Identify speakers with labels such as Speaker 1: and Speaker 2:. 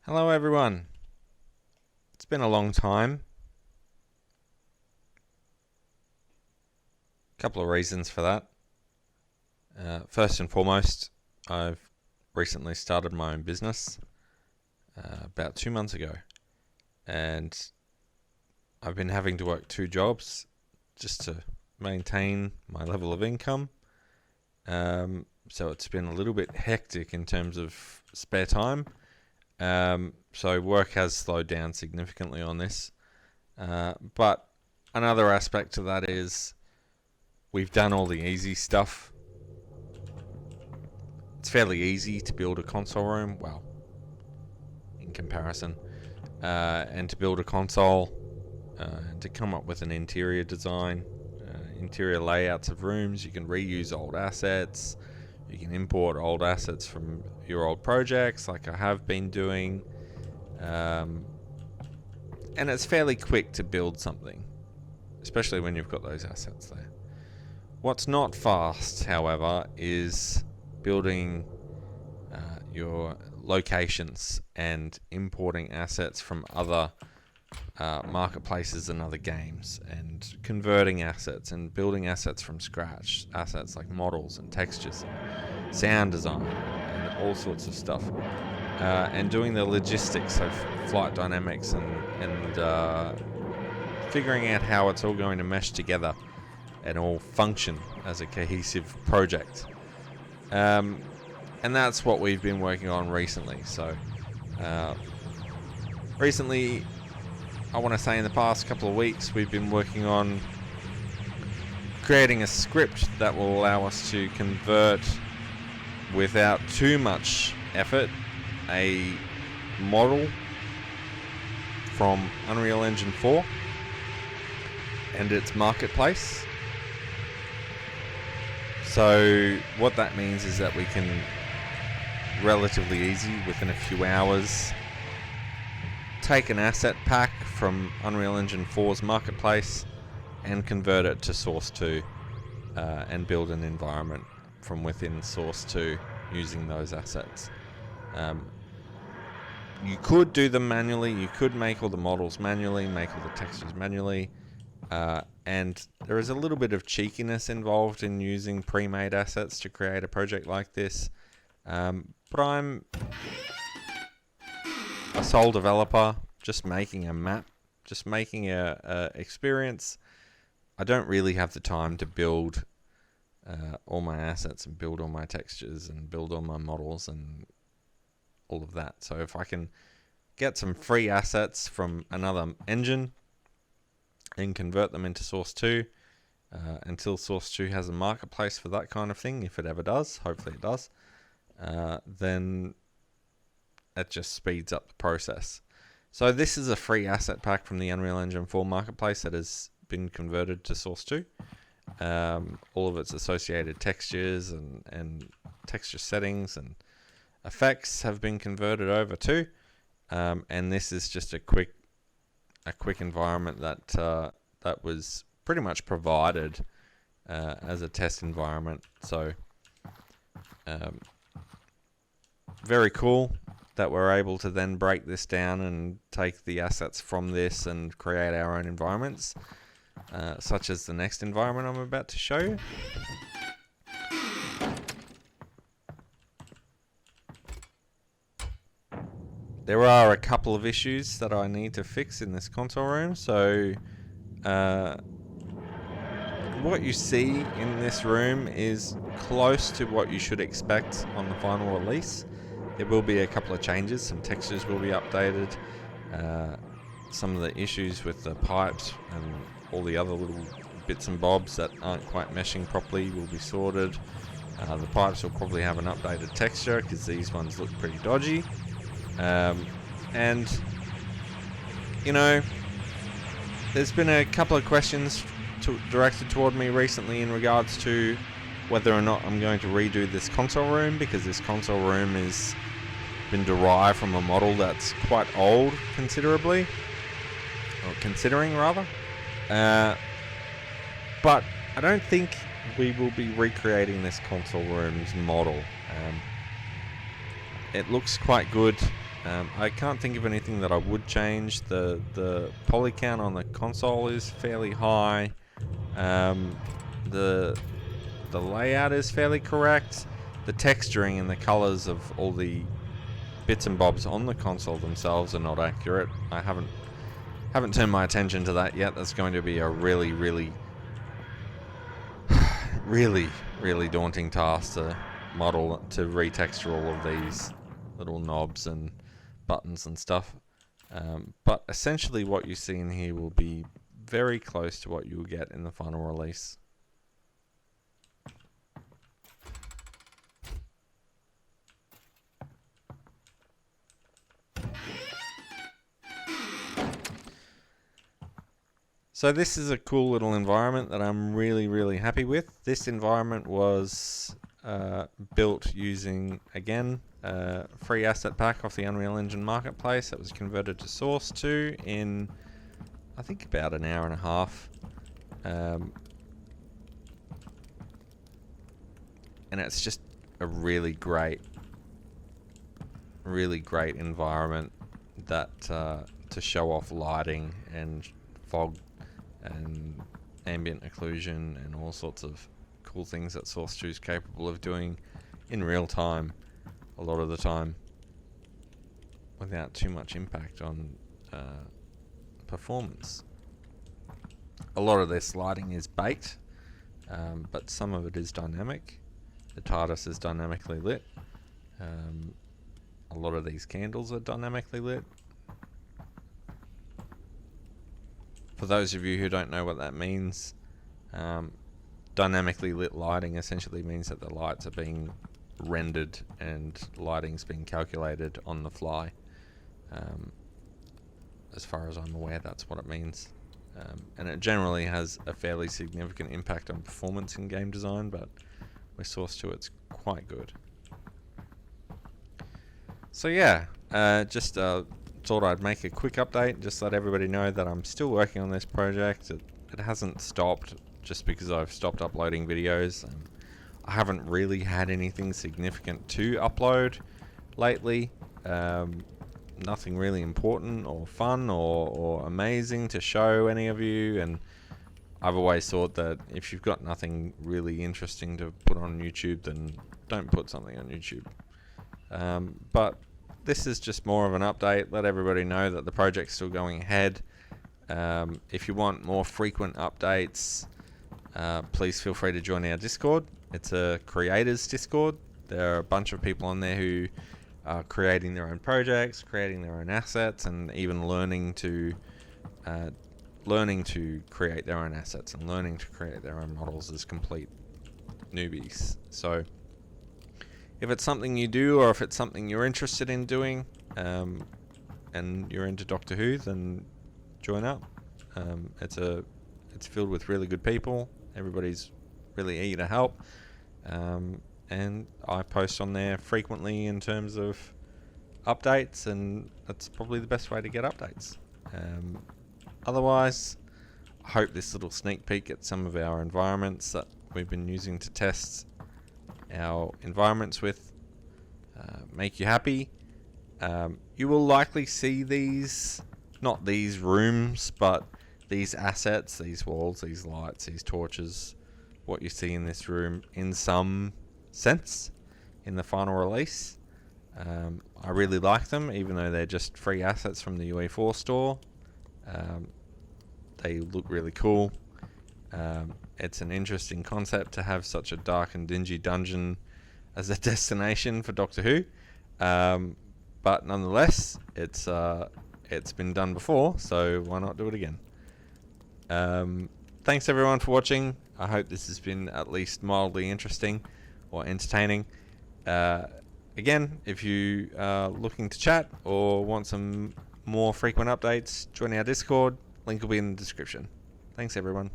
Speaker 1: Hello everyone. It's been a long time. A couple of reasons for that. First and foremost, I've recently started my own business about 2 months ago, and I've been having to work 2 jobs just to maintain my level of income. So it's been a little bit hectic in terms of spare time. So work has slowed down significantly on this. But another aspect to that is we've done all the easy stuff. It's fairly easy to build a console room, well, in comparison. And to build a console, and to come up with an interior design, interior layouts of rooms. You can reuse old assets. You can import old assets from your old projects, like I have been doing. And it's fairly quick to build something, especially when you've got those assets there. What's not fast, however, is building your locations and importing assets from other marketplaces and other games, and converting assets and building assets from scratch, assets like models and textures, sound design, and all sorts of stuff, and doing the logistics of flight dynamics and figuring out how it's all going to mesh together and all function as a cohesive project. And that's what we've been working on recently. So recently, I want to say in the past couple of weeks, we've been working on creating a script that will allow us to convert, without too much effort, a model from Unreal Engine 4 and its marketplace. So what that means is that we can relatively easy, within a few hours, take an asset pack from Unreal Engine 4's marketplace and convert it to Source 2, and build an environment from within Source 2 using those assets. You could do them manually. You could make all the models manually, make all the textures manually, and there is a little bit of cheekiness involved in using pre-made assets to create a project like this. But I'm a sole developer, just making a map, just making a experience. I don't really have the time to build all my assets and build all my textures and build all my models and all of that. So if I can get some free assets from another engine and convert them into Source 2, until Source 2 has a marketplace for that kind of thing, if it ever does, hopefully it does, then it just speeds up the process. So this is a free asset pack from the Unreal Engine 4 marketplace that has been converted to Source 2. All of its associated textures and texture settings and effects have been converted over too. And this is just a quick environment that was pretty much provided as a test environment. So very cool that we're able to then break this down and take the assets from this and create our own environments, such as the next environment I'm about to show you. There are a couple of issues that I need to fix in this console room. So what you see in this room is close to what you should expect on the final release. There will be a couple of changes. Some textures will be updated. Some of the issues with the pipes and all the other little bits and bobs that aren't quite meshing properly will be sorted. The pipes will probably have an updated texture because these ones look pretty dodgy. And, you know, there's been a couple of questions directed toward me recently in regards to whether or not I'm going to redo this console room, because this console room has been derived from a model that's quite old considerably, or considering rather. But I don't think we will be recreating this console room's model. It looks quite good I can't think of anything that I would change. The poly count on the console is fairly high. The layout is fairly correct. The texturing and the colors of all the bits and bobs on the console themselves are not accurate. I haven't turned my attention to that yet. That's going to be a really daunting task to model, to retexture all of these little knobs and buttons and stuff. But essentially what you see in here will be very close to what you'll get in the final release. So this is a cool little environment that I'm really happy with. This environment was built using, again, a free asset pack off the Unreal Engine Marketplace that was converted to Source 2 in, I think, about an hour and a half. And it's just a really great environment that to show off lighting and fog and ambient occlusion and all sorts of cool things that Source 2 is capable of doing in real time, a lot of the time, without too much impact on performance. A lot of this lighting is baked, but some of it is dynamic. The TARDIS is dynamically lit. A lot of these candles are dynamically lit. For those of you who don't know what that means, dynamically lit lighting essentially means that the lights are being rendered and lighting's being calculated on the fly. As far as I'm aware, that's what it means. And it generally has a fairly significant impact on performance in game design, but with Source 2 it's quite good. So yeah, just thought I'd make a quick update, just let everybody know that I'm still working on this project. It hasn't stopped just because I've stopped uploading videos. I haven't really had anything significant to upload lately. Nothing really important or fun or amazing to show any of you, and I've always thought that if you've got nothing really interesting to put on YouTube, then don't put something on YouTube. But this is just more of an update, let everybody know that the project's still going ahead. If you want more frequent updates, please feel free to join our Discord. It's a creators Discord. There are a bunch of people on there who are creating their own projects, creating their own assets, and even learning to create their own assets and learning to create their own models as complete newbies. So if it's something you do, or if it's something you're interested in doing, and you're into Doctor Who, then join up. It's filled with really good people. Everybody's really eager to help, and I post on there frequently in terms of updates, and that's probably the best way to get updates. Otherwise, I hope this little sneak peek at some of our environments that we've been using to test our environments with make you happy. You will likely see these, not these rooms, but these assets, these walls, these lights, these torches, what you see in this room in some sense in the final release. I really like them, even though they're just free assets from the UE4 store. They look really cool. It's an interesting concept to have such a dark and dingy dungeon as a destination for Doctor Who, but nonetheless, it's been done before, so why not do it again? Thanks everyone for watching. I hope this has been at least mildly interesting or entertaining. Again, if you are looking to chat or want some more frequent updates, join our Discord. Link will be in the description. Thanks everyone.